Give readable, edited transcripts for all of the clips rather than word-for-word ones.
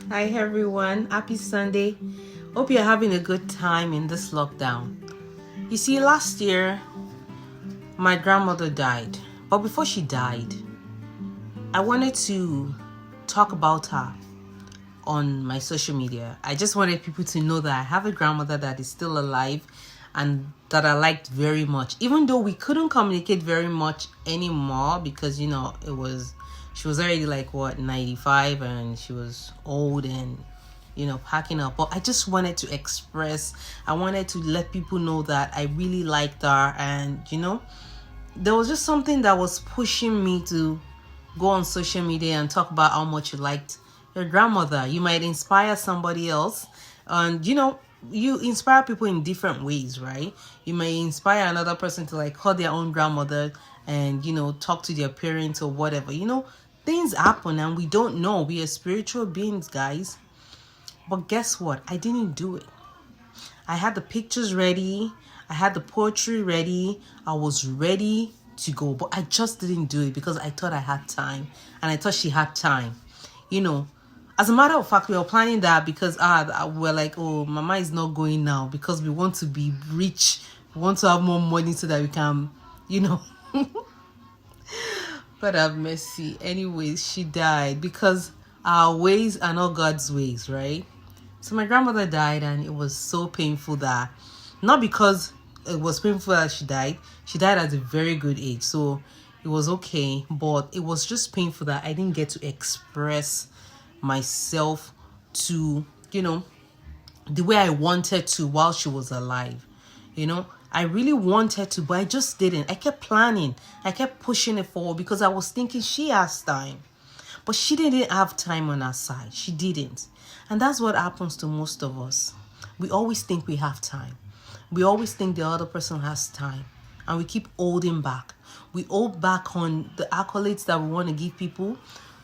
Hi everyone, happy Sunday. Hope you're having a good time in this lockdown. You see, last year my grandmother died, but before she died, I wanted to talk about her on my social media. I just wanted people to know that I have a grandmother that is still alive and that I liked very much. Even though we couldn't communicate very much anymore because she was already 95 and she was old and packing up. But I just wanted to I wanted to let people know that I really liked her, and there was just something that was pushing me to go on social media and talk about how much you liked your grandmother. You might inspire somebody else, and you inspire people in different ways, right? You may inspire another person to call their own grandmother and talk to their parents or whatever. Things happen and we don't know. We are spiritual beings, guys. But guess what? I didn't do it. I had the pictures ready. I had the poetry ready. I was ready to go, but I just didn't do it because I thought I had time and I thought she had time. As a matter of fact, we were planning that because we're like, oh, Mama is not going now because we want to be rich. We want to have more money so that we can, God have mercy. Anyways, she died because our ways are not God's ways, right? So my grandmother died and it was so painful that, not because it was painful that she died at a very good age. So it was okay, but it was just painful that I didn't get to express myself to, the way I wanted to while she was alive. I really wanted to, but I just didn't. I kept planning. I kept pushing it forward because I was thinking she has time. But she didn't have time on her side. She didn't. And that's what happens to most of us. We always think we have time. We always think the other person has time. And we keep holding back. We hold back on the accolades that we want to give people.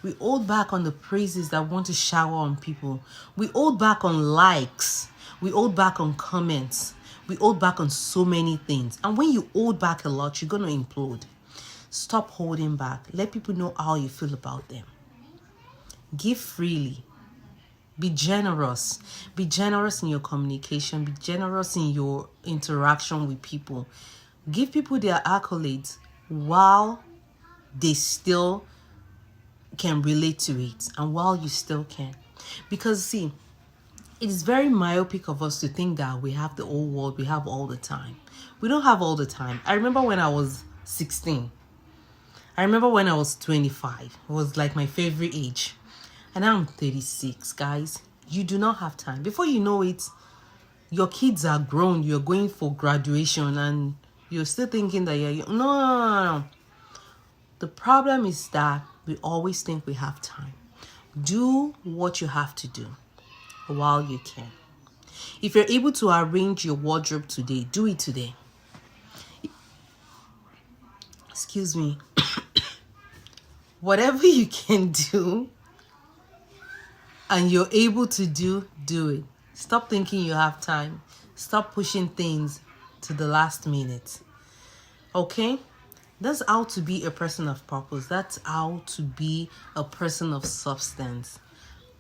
We hold back on the praises that we want to shower on people. We hold back on likes. We hold back on comments. We hold back on so many things. And when you hold back a lot, you're going to implode. Stop holding back. Let people know how you feel about them. Give freely. Be generous. Be generous in your communication. Be generous in your interaction with people. Give people their accolades while they still can relate to it and while you still can. Because see, it is very myopic of us to think that we have the whole world, we have all the time. We don't have all the time. I remember when I was 16. I remember when I was 25. It was like my favorite age. And now I'm 36, guys. You do not have time. Before you know it, your kids are grown. You're going for graduation and you're still thinking that you're... No. The problem is that we always think we have time. Do what you have to do while you can. If you're able to arrange your wardrobe today, do it today. Excuse me. Whatever you can do and you're able to do it. Stop thinking you have time. Stop pushing things to the last minute. Okay? That's how to be a person of purpose. That's how to be a person of substance.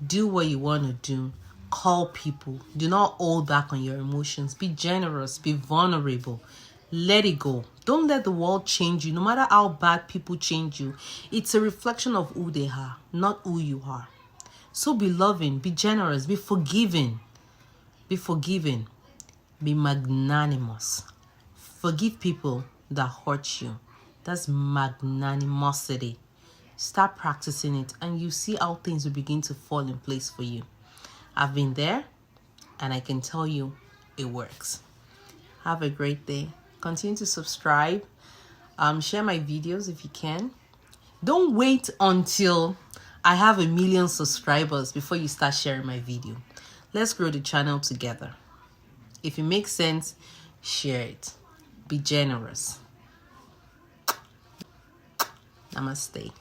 Do what you want to do. Call people. Do not hold back on your emotions. Be generous. Be vulnerable. Let it go. Don't let the world change you. No matter how bad people change you, it's a reflection of who they are, not who you are. So be loving. Be generous. Be forgiving. Be forgiving. Be magnanimous. Forgive people that hurt you. That's magnanimosity. Start practicing it and you see how things will begin to fall in place for you. I've been there and I can tell you it works. Have a great day. Continue to subscribe. Share my videos if you can. Don't wait until I have 1 million subscribers before you start sharing my video. Let's grow the channel together. If it makes sense, share it. Be generous. Namaste.